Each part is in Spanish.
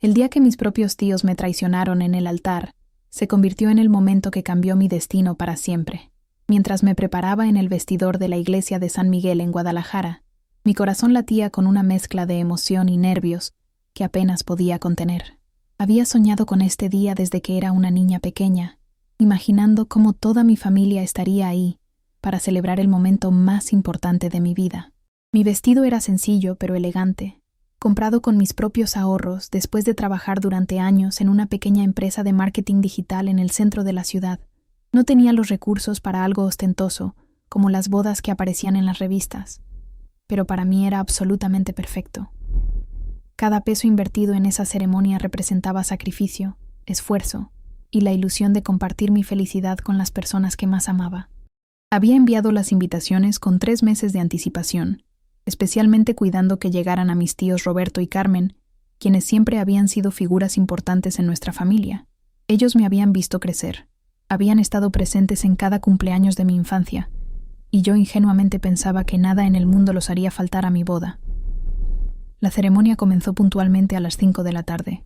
El día que mis propios tíos me traicionaron en el altar, se convirtió en el momento que cambió mi destino para siempre. Mientras me preparaba en el vestidor de la iglesia de San Miguel en Guadalajara, mi corazón latía con una mezcla de emoción y nervios que apenas podía contener. Había soñado con este día desde que era una niña pequeña, imaginando cómo toda mi familia estaría ahí para celebrar el momento más importante de mi vida. Mi vestido era sencillo pero elegante, comprado con mis propios ahorros después de trabajar durante años en una pequeña empresa de marketing digital en el centro de la ciudad. No tenía los recursos para algo ostentoso, como las bodas que aparecían en las revistas, pero para mí era absolutamente perfecto. Cada peso invertido en esa ceremonia representaba sacrificio, esfuerzo y la ilusión de compartir mi felicidad con las personas que más amaba. Había enviado las invitaciones con 3 meses de anticipación, especialmente cuidando que llegaran a mis tíos Roberto y Carmen, quienes siempre habían sido figuras importantes en nuestra familia. Ellos me habían visto crecer, habían estado presentes en cada cumpleaños de mi infancia, y yo ingenuamente pensaba que nada en el mundo los haría faltar a mi boda. La ceremonia comenzó puntualmente a las 5 de la tarde.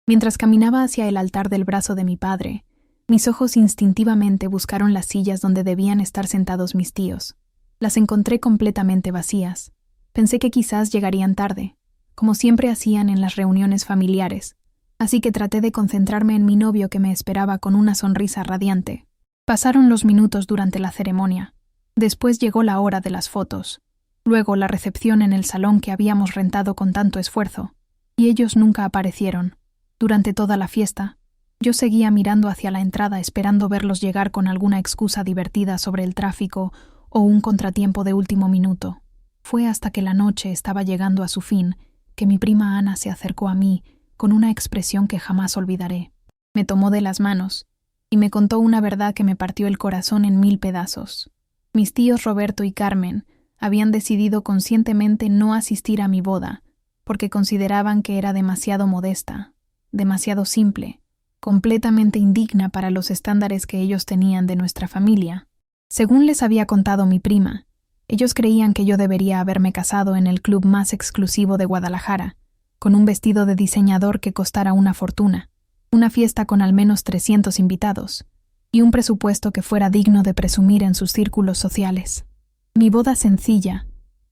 Mientras caminaba hacia el altar del brazo de mi padre, mis ojos instintivamente buscaron las sillas donde debían estar sentados mis tíos. Las encontré completamente vacías. Pensé que quizás llegarían tarde, como siempre hacían en las reuniones familiares, así que traté de concentrarme en mi novio que me esperaba con una sonrisa radiante. Pasaron los minutos durante la ceremonia. Después llegó la hora de las fotos. Luego la recepción en el salón que habíamos rentado con tanto esfuerzo. Y ellos nunca aparecieron. Durante toda la fiesta, yo seguía mirando hacia la entrada esperando verlos llegar con alguna excusa divertida sobre el tráfico o un contratiempo de último minuto. Fue hasta que la noche estaba llegando a su fin que mi prima Ana se acercó a mí con una expresión que jamás olvidaré. Me tomó de las manos y me contó una verdad que me partió el corazón en 1000 pedazos. Mis tíos Roberto y Carmen habían decidido conscientemente no asistir a mi boda porque consideraban que era demasiado modesta, demasiado simple, completamente indigna para los estándares que ellos tenían de nuestra familia. Según les había contado mi prima, ellos creían que yo debería haberme casado en el club más exclusivo de Guadalajara, con un vestido de diseñador que costara una fortuna, una fiesta con al menos 300 invitados, y un presupuesto que fuera digno de presumir en sus círculos sociales. Mi boda sencilla,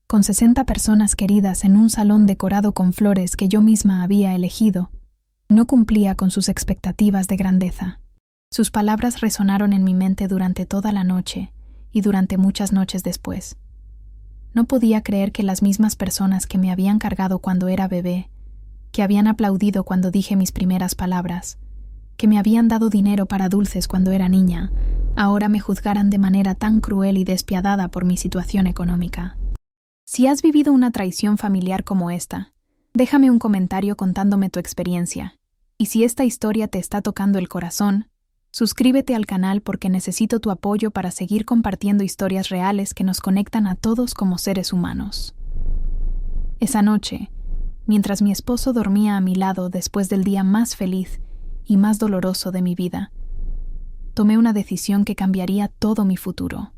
con 60 personas queridas en un salón decorado con flores que yo misma había elegido, no cumplía con sus expectativas de grandeza. Sus palabras resonaron en mi mente durante toda la noche y durante muchas noches después. No podía creer que las mismas personas que me habían cargado cuando era bebé, que habían aplaudido cuando dije mis primeras palabras, que me habían dado dinero para dulces cuando era niña, ahora me juzgaran de manera tan cruel y despiadada por mi situación económica. Si has vivido una traición familiar como esta, déjame un comentario contándome tu experiencia. Y si esta historia te está tocando el corazón, suscríbete al canal porque necesito tu apoyo para seguir compartiendo historias reales que nos conectan a todos como seres humanos. Esa noche, mientras mi esposo dormía a mi lado después del día más feliz y más doloroso de mi vida, tomé una decisión que cambiaría todo mi futuro.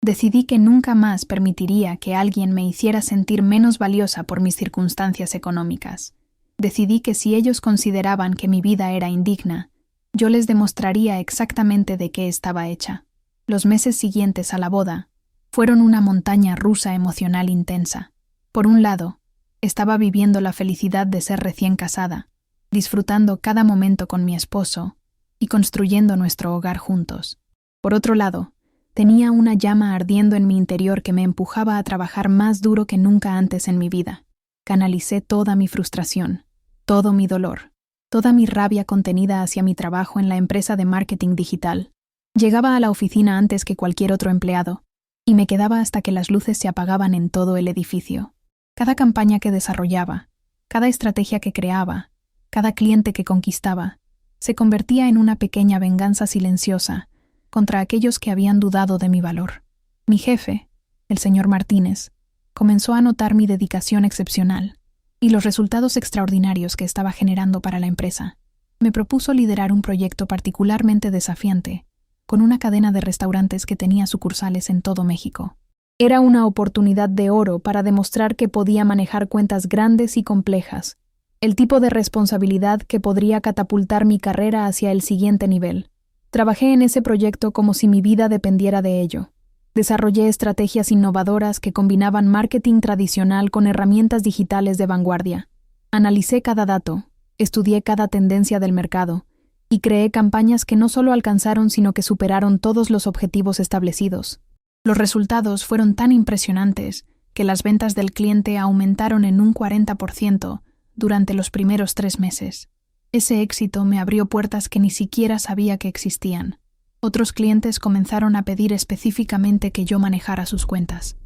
Decidí que nunca más permitiría que alguien me hiciera sentir menos valiosa por mis circunstancias económicas. Decidí que si ellos consideraban que mi vida era indigna, yo les demostraría exactamente de qué estaba hecha. Los meses siguientes a la boda fueron una montaña rusa emocional intensa. Por un lado, estaba viviendo la felicidad de ser recién casada, disfrutando cada momento con mi esposo y construyendo nuestro hogar juntos. Por otro lado, tenía una llama ardiendo en mi interior que me empujaba a trabajar más duro que nunca antes en mi vida. Canalicé toda mi frustración, todo mi dolor, toda mi rabia contenida hacia mi trabajo en la empresa de marketing digital. Llegaba a la oficina antes que cualquier otro empleado y me quedaba hasta que las luces se apagaban en todo el edificio. Cada campaña que desarrollaba, cada estrategia que creaba, cada cliente que conquistaba, se convertía en una pequeña venganza silenciosa contra aquellos que habían dudado de mi valor. Mi jefe, el señor Martínez, comenzó a notar mi dedicación excepcional y los resultados extraordinarios que estaba generando para la empresa. Me propuso liderar un proyecto particularmente desafiante, con una cadena de restaurantes que tenía sucursales en todo México. Era una oportunidad de oro para demostrar que podía manejar cuentas grandes y complejas, el tipo de responsabilidad que podría catapultar mi carrera hacia el siguiente nivel. Trabajé en ese proyecto como si mi vida dependiera de ello. Desarrollé estrategias innovadoras que combinaban marketing tradicional con herramientas digitales de vanguardia. Analicé cada dato, estudié cada tendencia del mercado y creé campañas que no solo alcanzaron sino que superaron todos los objetivos establecidos. Los resultados fueron tan impresionantes que las ventas del cliente aumentaron en un 40% durante los primeros 3 meses. Ese éxito me abrió puertas que ni siquiera sabía que existían. Otros clientes comenzaron a pedir específicamente que yo manejara sus cuentas.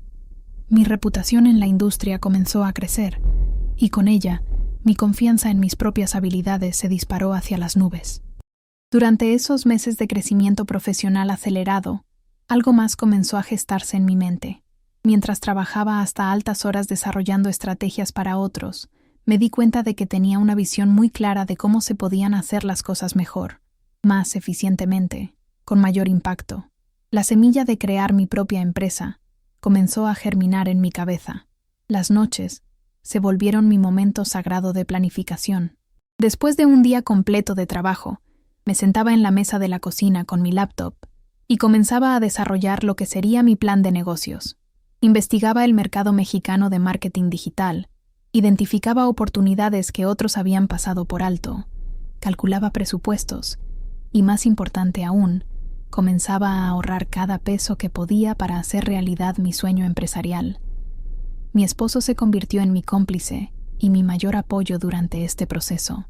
Mi reputación en la industria comenzó a crecer, y con ella, mi confianza en mis propias habilidades se disparó hacia las nubes. Durante esos meses de crecimiento profesional acelerado, algo más comenzó a gestarse en mi mente. Mientras trabajaba hasta altas horas desarrollando estrategias para otros, me di cuenta de que tenía una visión muy clara de cómo se podían hacer las cosas mejor, más eficientemente, con mayor impacto. La semilla de crear mi propia empresa comenzó a germinar en mi cabeza. Las noches se volvieron mi momento sagrado de planificación. Después de un día completo de trabajo, me sentaba en la mesa de la cocina con mi laptop y comenzaba a desarrollar lo que sería mi plan de negocios. Investigaba el mercado mexicano de marketing digital, identificaba oportunidades que otros habían pasado por alto, calculaba presupuestos y, más importante aún, comenzaba a ahorrar cada peso que podía para hacer realidad mi sueño empresarial. Mi esposo se convirtió en mi cómplice y mi mayor apoyo durante este proceso.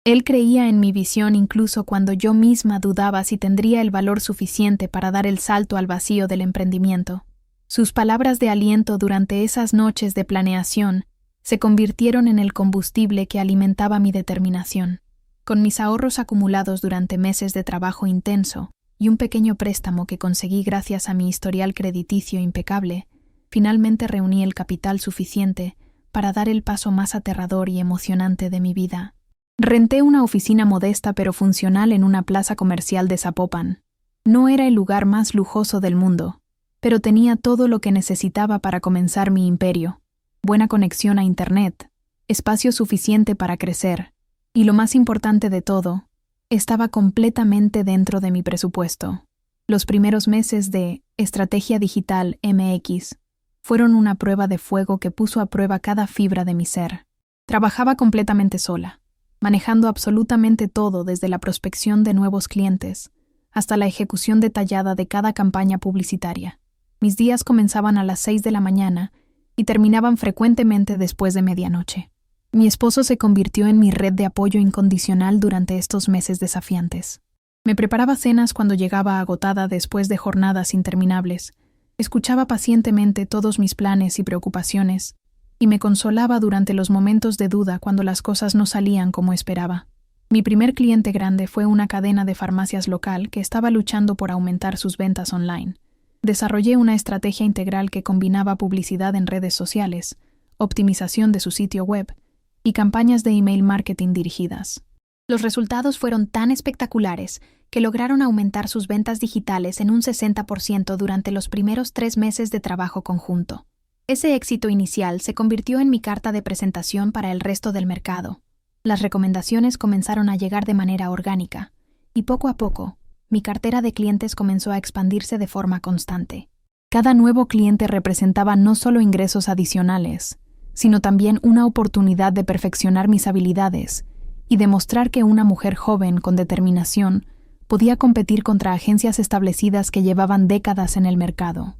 Él creía en mi visión incluso cuando yo misma dudaba si tendría el valor suficiente para dar el salto al vacío del emprendimiento. Sus palabras de aliento durante esas noches de planeación se convirtieron en el combustible que alimentaba mi determinación. Con mis ahorros acumulados durante meses de trabajo intenso y un pequeño préstamo que conseguí gracias a mi historial crediticio impecable, finalmente reuní el capital suficiente para dar el paso más aterrador y emocionante de mi vida. Renté una oficina modesta pero funcional en una plaza comercial de Zapopan. No era el lugar más lujoso del mundo, pero tenía todo lo que necesitaba para comenzar mi imperio. Buena conexión a Internet, espacio suficiente para crecer, y lo más importante de todo, estaba completamente dentro de mi presupuesto. Los primeros meses de Estrategia Digital MX fueron una prueba de fuego que puso a prueba cada fibra de mi ser. Trabajaba completamente sola, manejando absolutamente todo desde la prospección de nuevos clientes hasta la ejecución detallada de cada campaña publicitaria. Mis días comenzaban a las 6 de la mañana y terminaban frecuentemente después de medianoche. Mi esposo se convirtió en mi red de apoyo incondicional durante estos meses desafiantes. Me preparaba cenas cuando llegaba agotada después de jornadas interminables, escuchaba pacientemente todos mis planes y preocupaciones, y me consolaba durante los momentos de duda cuando las cosas no salían como esperaba. Mi primer cliente grande fue una cadena de farmacias local que estaba luchando por aumentar sus ventas online. Desarrollé una estrategia integral que combinaba publicidad en redes sociales, optimización de su sitio web y campañas de email marketing dirigidas. Los resultados fueron tan espectaculares que lograron aumentar sus ventas digitales en un 60% durante los primeros 3 meses de trabajo conjunto. Ese éxito inicial se convirtió en mi carta de presentación para el resto del mercado. Las recomendaciones comenzaron a llegar de manera orgánica, y poco a poco, mi cartera de clientes comenzó a expandirse de forma constante. Cada nuevo cliente representaba no solo ingresos adicionales, sino también una oportunidad de perfeccionar mis habilidades y demostrar que una mujer joven con determinación podía competir contra agencias establecidas que llevaban décadas en el mercado.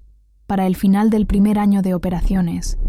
Para el final del primer año de operaciones,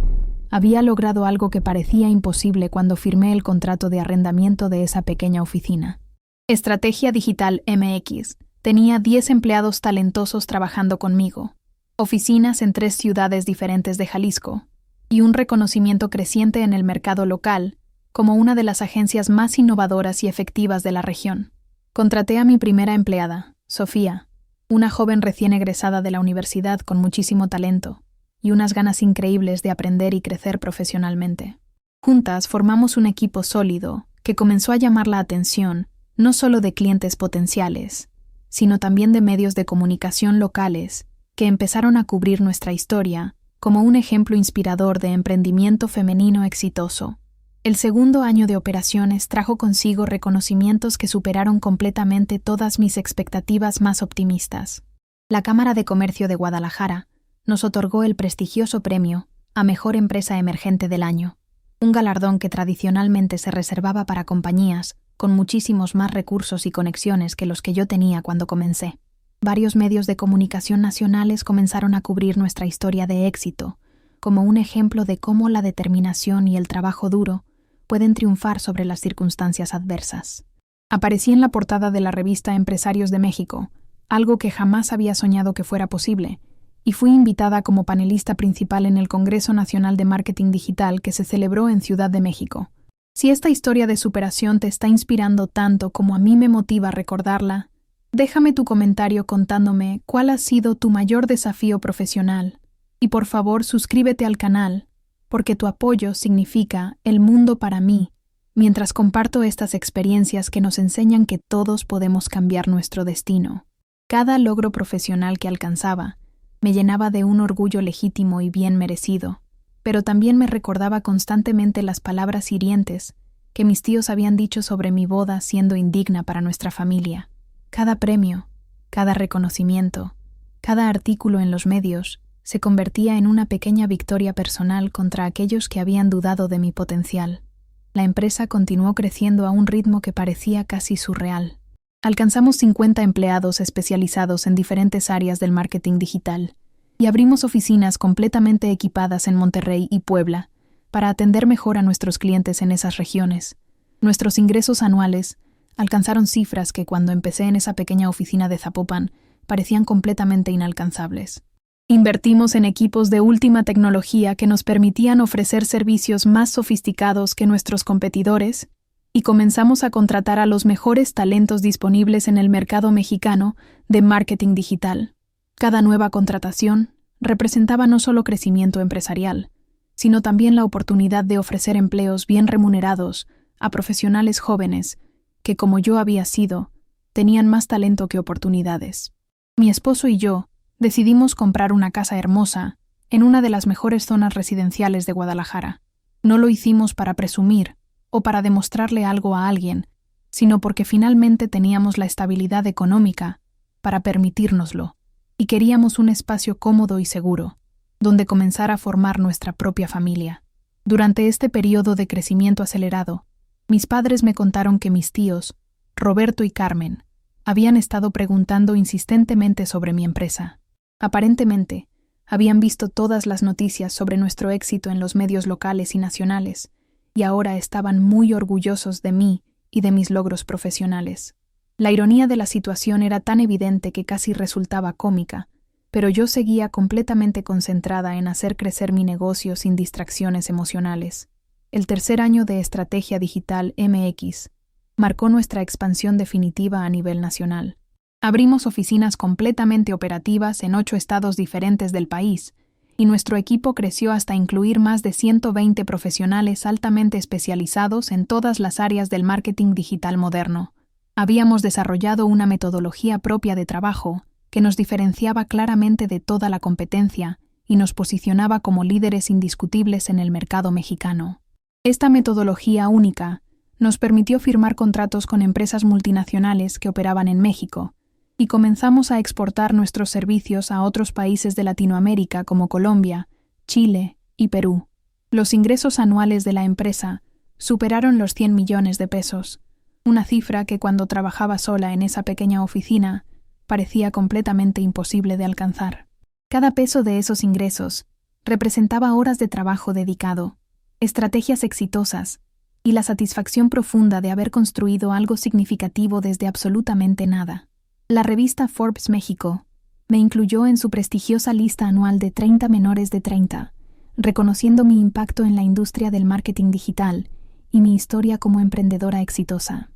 había logrado algo que parecía imposible cuando firmé el contrato de arrendamiento de esa pequeña oficina. Estrategia Digital MX tenía 10 empleados talentosos trabajando conmigo, oficinas en 3 ciudades diferentes de Jalisco, y un reconocimiento creciente en el mercado local como una de las agencias más innovadoras y efectivas de la región. Contraté a mi primera empleada, Sofía, una joven recién egresada de la universidad con muchísimo talento y unas ganas increíbles de aprender y crecer profesionalmente. Juntas formamos un equipo sólido que comenzó a llamar la atención no solo de clientes potenciales, sino también de medios de comunicación locales que empezaron a cubrir nuestra historia como un ejemplo inspirador de emprendimiento femenino exitoso. El segundo año de operaciones trajo consigo reconocimientos que superaron completamente todas mis expectativas más optimistas. La Cámara de Comercio de Guadalajara nos otorgó el prestigioso premio a Mejor Empresa Emergente del Año, un galardón que tradicionalmente se reservaba para compañías con muchísimos más recursos y conexiones que los que yo tenía cuando comencé. Varios medios de comunicación nacionales comenzaron a cubrir nuestra historia de éxito, como un ejemplo de cómo la determinación y el trabajo duro pueden triunfar sobre las circunstancias adversas. Aparecí en la portada de la revista Empresarios de México, algo que jamás había soñado que fuera posible, y fui invitada como panelista principal en el Congreso Nacional de Marketing Digital que se celebró en Ciudad de México. Si esta historia de superación te está inspirando tanto como a mí me motiva a recordarla, déjame tu comentario contándome cuál ha sido tu mayor desafío profesional, y por favor suscríbete al canal, porque tu apoyo significa el mundo para mí, mientras comparto estas experiencias que nos enseñan que todos podemos cambiar nuestro destino. Cada logro profesional que alcanzaba me llenaba de un orgullo legítimo y bien merecido, pero también me recordaba constantemente las palabras hirientes que mis tíos habían dicho sobre mi boda siendo indigna para nuestra familia. Cada premio, cada reconocimiento, cada artículo en los medios se convertía en una pequeña victoria personal contra aquellos que habían dudado de mi potencial. La empresa continuó creciendo a un ritmo que parecía casi surreal. Alcanzamos 50 empleados especializados en diferentes áreas del marketing digital y abrimos oficinas completamente equipadas en Monterrey y Puebla para atender mejor a nuestros clientes en esas regiones. Nuestros ingresos anuales alcanzaron cifras que cuando empecé en esa pequeña oficina de Zapopan parecían completamente inalcanzables. Invertimos en equipos de última tecnología que nos permitían ofrecer servicios más sofisticados que nuestros competidores y comenzamos a contratar a los mejores talentos disponibles en el mercado mexicano de marketing digital. Cada nueva contratación representaba no solo crecimiento empresarial, sino también la oportunidad de ofrecer empleos bien remunerados a profesionales jóvenes que, como yo había sido, tenían más talento que oportunidades. Mi esposo y yo decidimos comprar una casa hermosa en una de las mejores zonas residenciales de Guadalajara. No lo hicimos para presumir o para demostrarle algo a alguien, sino porque finalmente teníamos la estabilidad económica para permitírnoslo, y queríamos un espacio cómodo y seguro, donde comenzar a formar nuestra propia familia. Durante este periodo de crecimiento acelerado, mis padres me contaron que mis tíos, Roberto y Carmen, habían estado preguntando insistentemente sobre mi empresa. Aparentemente, habían visto todas las noticias sobre nuestro éxito en los medios locales y nacionales, y ahora estaban muy orgullosos de mí y de mis logros profesionales. La ironía de la situación era tan evidente que casi resultaba cómica, pero yo seguía completamente concentrada en hacer crecer mi negocio sin distracciones emocionales. El tercer año de Estrategia Digital MX marcó nuestra expansión definitiva a nivel nacional. Abrimos oficinas completamente operativas en 8 estados diferentes del país, y nuestro equipo creció hasta incluir más de 120 profesionales altamente especializados en todas las áreas del marketing digital moderno. Habíamos desarrollado una metodología propia de trabajo que nos diferenciaba claramente de toda la competencia y nos posicionaba como líderes indiscutibles en el mercado mexicano. Esta metodología única nos permitió firmar contratos con empresas multinacionales que operaban en México, y comenzamos a exportar nuestros servicios a otros países de Latinoamérica como Colombia, Chile y Perú. Los ingresos anuales de la empresa superaron los 100 millones de pesos, una cifra que cuando trabajaba sola en esa pequeña oficina parecía completamente imposible de alcanzar. Cada peso de esos ingresos representaba horas de trabajo dedicado, estrategias exitosas y la satisfacción profunda de haber construido algo significativo desde absolutamente nada. La revista Forbes México me incluyó en su prestigiosa lista anual de 30 menores de 30, reconociendo mi impacto en la industria del marketing digital y mi historia como emprendedora exitosa.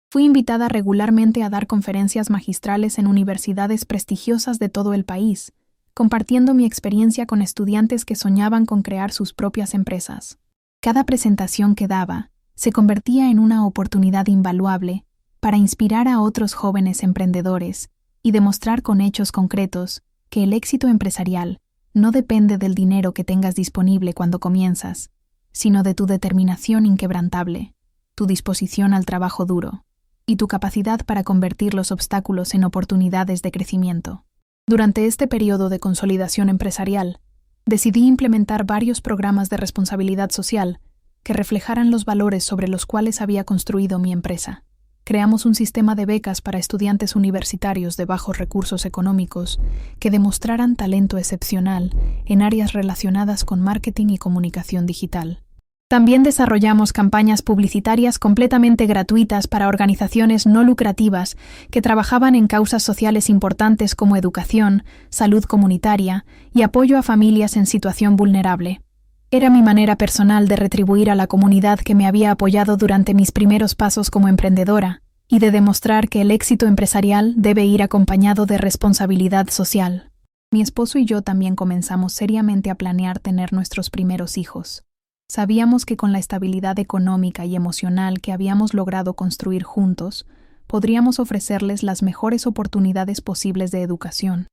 Fui invitada regularmente a dar conferencias magistrales en universidades prestigiosas de todo el país, compartiendo mi experiencia con estudiantes que soñaban con crear sus propias empresas. Cada presentación que daba se convertía en una oportunidad invaluable para inspirar a otros jóvenes emprendedores y demostrar con hechos concretos que el éxito empresarial no depende del dinero que tengas disponible cuando comienzas, sino de tu determinación inquebrantable, tu disposición al trabajo duro y tu capacidad para convertir los obstáculos en oportunidades de crecimiento. Durante este periodo de consolidación empresarial, decidí implementar varios programas de responsabilidad social que reflejaran los valores sobre los cuales había construido mi empresa. Creamos un sistema de becas para estudiantes universitarios de bajos recursos económicos que demostraran talento excepcional en áreas relacionadas con marketing y comunicación digital. También desarrollamos campañas publicitarias completamente gratuitas para organizaciones no lucrativas que trabajaban en causas sociales importantes como educación, salud comunitaria y apoyo a familias en situación vulnerable. Era mi manera personal de retribuir a la comunidad que me había apoyado durante mis primeros pasos como emprendedora y de demostrar que el éxito empresarial debe ir acompañado de responsabilidad social. Mi esposo y yo también comenzamos seriamente a planear tener nuestros primeros hijos. Sabíamos que con la estabilidad económica y emocional que habíamos logrado construir juntos, podríamos ofrecerles las mejores oportunidades posibles de educación,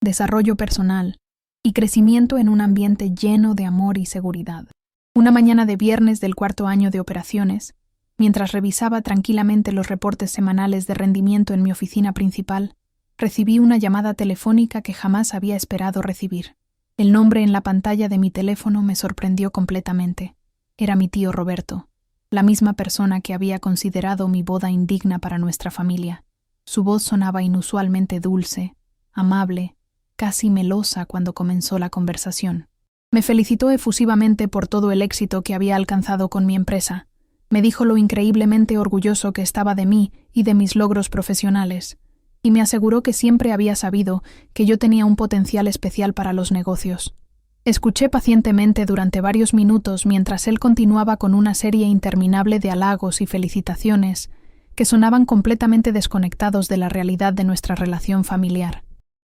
desarrollo personal y crecimiento en un ambiente lleno de amor y seguridad. Una mañana de viernes del cuarto año de operaciones, mientras revisaba tranquilamente los reportes semanales de rendimiento en mi oficina principal, recibí una llamada telefónica que jamás había esperado recibir. El nombre en la pantalla de mi teléfono me sorprendió completamente. Era mi tío Roberto, la misma persona que había considerado mi boda indigna para nuestra familia. Su voz sonaba inusualmente dulce, amable, casi melosa cuando comenzó la conversación. Me felicitó efusivamente por todo el éxito que había alcanzado con mi empresa. Me dijo lo increíblemente orgulloso que estaba de mí y de mis logros profesionales, y me aseguró que siempre había sabido que yo tenía un potencial especial para los negocios. Escuché pacientemente durante varios minutos mientras él continuaba con una serie interminable de halagos y felicitaciones que sonaban completamente desconectados de la realidad de nuestra relación familiar.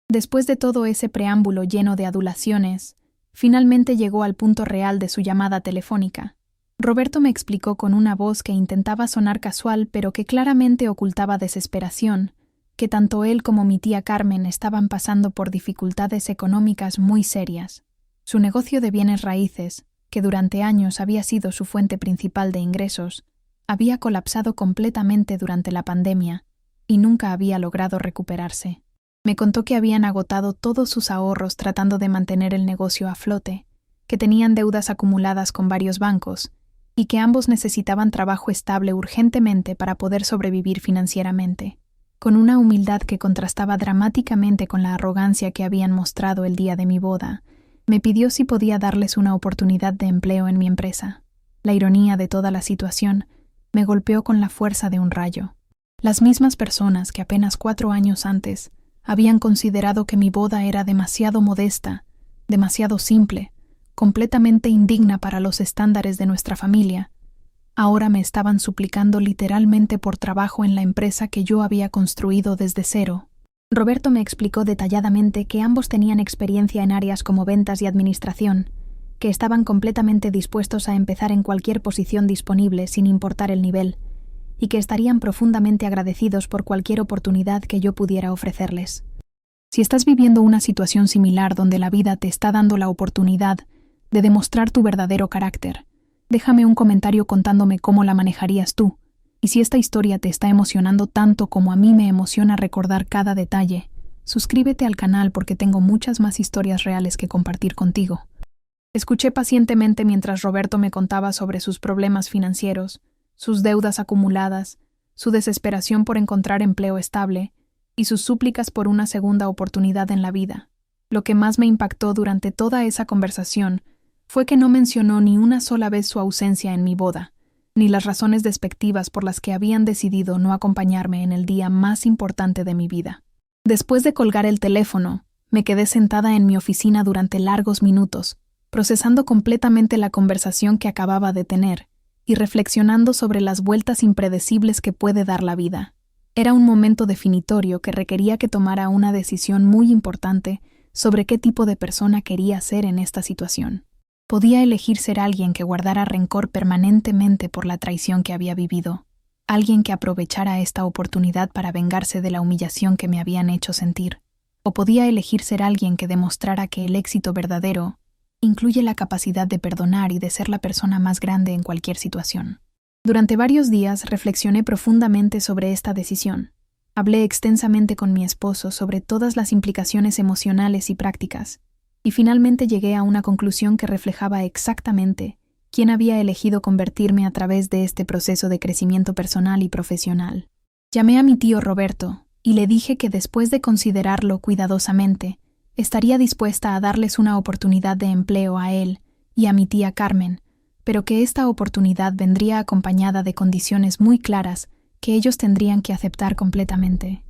Después de todo ese preámbulo lleno de adulaciones, finalmente llegó al punto real de su llamada telefónica. Roberto me explicó con una voz que intentaba sonar casual pero que claramente ocultaba desesperación, que tanto él como mi tía Carmen estaban pasando por dificultades económicas muy serias. Su negocio de bienes raíces, que durante años había sido su fuente principal de ingresos, había colapsado completamente durante la pandemia y nunca había logrado recuperarse. Me contó que habían agotado todos sus ahorros tratando de mantener el negocio a flote, que tenían deudas acumuladas con varios bancos y que ambos necesitaban trabajo estable urgentemente para poder sobrevivir financieramente. Con una humildad que contrastaba dramáticamente con la arrogancia que habían mostrado el día de mi boda, me pidió si podía darles una oportunidad de empleo en mi empresa. La ironía de toda la situación me golpeó con la fuerza de un rayo. Las mismas personas que apenas 4 años antes habían considerado que mi boda era demasiado modesta, demasiado simple, completamente indigna para los estándares de nuestra familia, ahora me estaban suplicando literalmente por trabajo en la empresa que yo había construido desde cero. Roberto me explicó detalladamente que ambos tenían experiencia en áreas como ventas y administración, que estaban completamente dispuestos a empezar en cualquier posición disponible sin importar el nivel, y que estarían profundamente agradecidos por cualquier oportunidad que yo pudiera ofrecerles. Si estás viviendo una situación similar donde la vida te está dando la oportunidad de demostrar tu verdadero carácter, déjame un comentario contándome cómo la manejarías tú, y si esta historia te está emocionando tanto como a mí me emociona recordar cada detalle, suscríbete al canal porque tengo muchas más historias reales que compartir contigo. Escuché pacientemente mientras Roberto me contaba sobre sus problemas financieros, sus deudas acumuladas, su desesperación por encontrar empleo estable y sus súplicas por una segunda oportunidad en la vida. Lo que más me impactó durante toda esa conversación fue que no mencionó ni una sola vez su ausencia en mi boda, ni las razones despectivas por las que habían decidido no acompañarme en el día más importante de mi vida. Después de colgar el teléfono, me quedé sentada en mi oficina durante largos minutos, procesando completamente la conversación que acababa de tener y reflexionando sobre las vueltas impredecibles que puede dar la vida. Era un momento definitorio que requería que tomara una decisión muy importante sobre qué tipo de persona quería ser en esta situación. Podía elegir ser alguien que guardara rencor permanentemente por la traición que había vivido, alguien que aprovechara esta oportunidad para vengarse de la humillación que me habían hecho sentir, o podía elegir ser alguien que demostrara que el éxito verdadero incluye la capacidad de perdonar y de ser la persona más grande en cualquier situación. Durante varios días reflexioné profundamente sobre esta decisión. Hablé extensamente con mi esposo sobre todas las implicaciones emocionales y prácticas, y finalmente llegué a una conclusión que reflejaba exactamente quién había elegido convertirme a través de este proceso de crecimiento personal y profesional. Llamé a mi tío Roberto y le dije que después de considerarlo cuidadosamente, estaría dispuesta a darles una oportunidad de empleo a él y a mi tía Carmen, pero que esta oportunidad vendría acompañada de condiciones muy claras que ellos tendrían que aceptar completamente.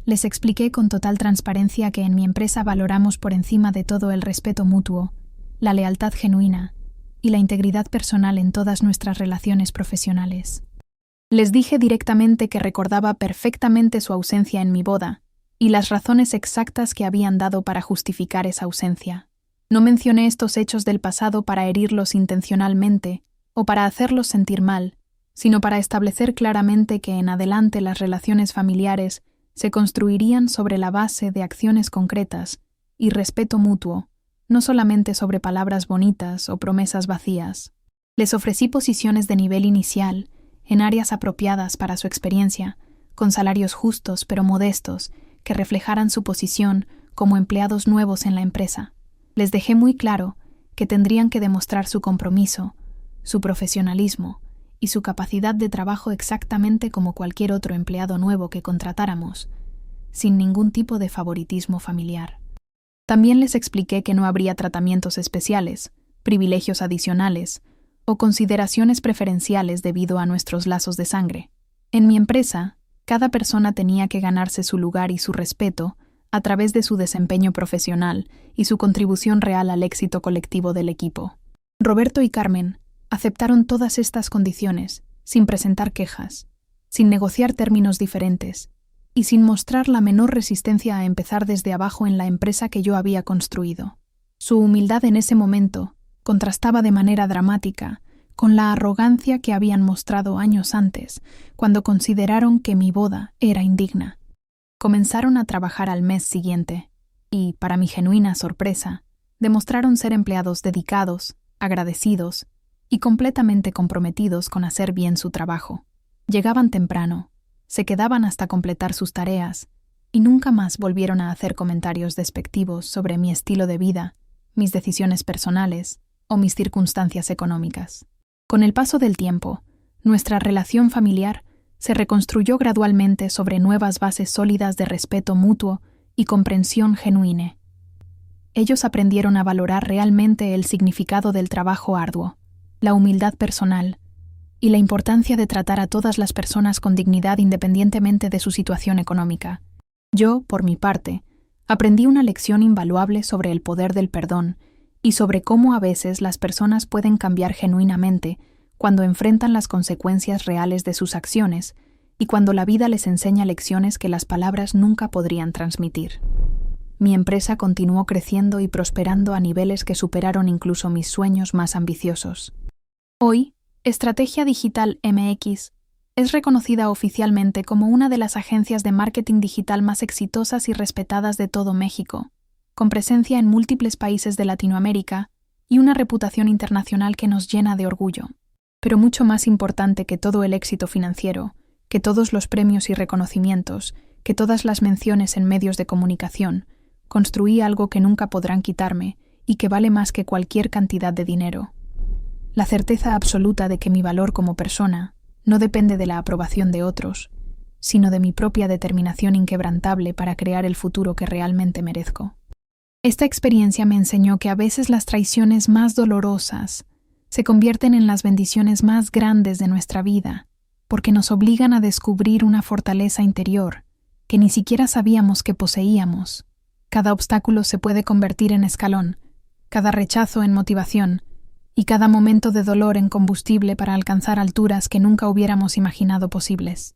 Les expliqué con total transparencia que en mi empresa valoramos por encima de todo el respeto mutuo, la lealtad genuina y la integridad personal en todas nuestras relaciones profesionales. Les dije directamente que recordaba perfectamente su ausencia en mi boda y las razones exactas que habían dado para justificar esa ausencia. No mencioné estos hechos del pasado para herirlos intencionalmente o para hacerlos sentir mal, sino para establecer claramente que en adelante las relaciones familiares se construirían sobre la base de acciones concretas y respeto mutuo, no solamente sobre palabras bonitas o promesas vacías. Les ofrecí posiciones de nivel inicial, en áreas apropiadas para su experiencia, con salarios justos pero modestos, que reflejaran su posición como empleados nuevos en la empresa. Les dejé muy claro que tendrían que demostrar su compromiso, su profesionalismo y su capacidad de trabajo exactamente como cualquier otro empleado nuevo que contratáramos, sin ningún tipo de favoritismo familiar. También les expliqué que no habría tratamientos especiales, privilegios adicionales o consideraciones preferenciales debido a nuestros lazos de sangre. En mi empresa, cada persona tenía que ganarse su lugar y su respeto a través de su desempeño profesional y su contribución real al éxito colectivo del equipo. Roberto y Carmen aceptaron todas estas condiciones, sin presentar quejas, sin negociar términos diferentes y sin mostrar la menor resistencia a empezar desde abajo en la empresa que yo había construido. Su humildad en ese momento contrastaba de manera dramática con la arrogancia que habían mostrado años antes, cuando consideraron que mi boda era indigna. Comenzaron a trabajar al mes siguiente y, para mi genuina sorpresa, demostraron ser empleados dedicados, agradecidos y completamente comprometidos con hacer bien su trabajo. Llegaban temprano, se quedaban hasta completar sus tareas y nunca más volvieron a hacer comentarios despectivos sobre mi estilo de vida, mis decisiones personales o mis circunstancias económicas. Con el paso del tiempo, nuestra relación familiar se reconstruyó gradualmente sobre nuevas bases sólidas de respeto mutuo y comprensión genuina. Ellos aprendieron a valorar realmente el significado del trabajo arduo, la humildad personal y la importancia de tratar a todas las personas con dignidad independientemente de su situación económica. Yo, por mi parte, aprendí una lección invaluable sobre el poder del perdón y sobre cómo a veces las personas pueden cambiar genuinamente cuando enfrentan las consecuencias reales de sus acciones y cuando la vida les enseña lecciones que las palabras nunca podrían transmitir. Mi empresa continuó creciendo y prosperando a niveles que superaron incluso mis sueños más ambiciosos. Hoy, Estrategia Digital MX es reconocida oficialmente como una de las agencias de marketing digital más exitosas y respetadas de todo México, con presencia en múltiples países de Latinoamérica y una reputación internacional que nos llena de orgullo. Pero mucho más importante que todo el éxito financiero, que todos los premios y reconocimientos, que todas las menciones en medios de comunicación, construí algo que nunca podrán quitarme y que vale más que cualquier cantidad de dinero. La certeza absoluta de que mi valor como persona no depende de la aprobación de otros, sino de mi propia determinación inquebrantable para crear el futuro que realmente merezco. Esta experiencia me enseñó que a veces las traiciones más dolorosas se convierten en las bendiciones más grandes de nuestra vida, porque nos obligan a descubrir una fortaleza interior que ni siquiera sabíamos que poseíamos. Cada obstáculo se puede convertir en escalón, cada rechazo en motivación y cada momento de dolor en combustible para alcanzar alturas que nunca hubiéramos imaginado posibles.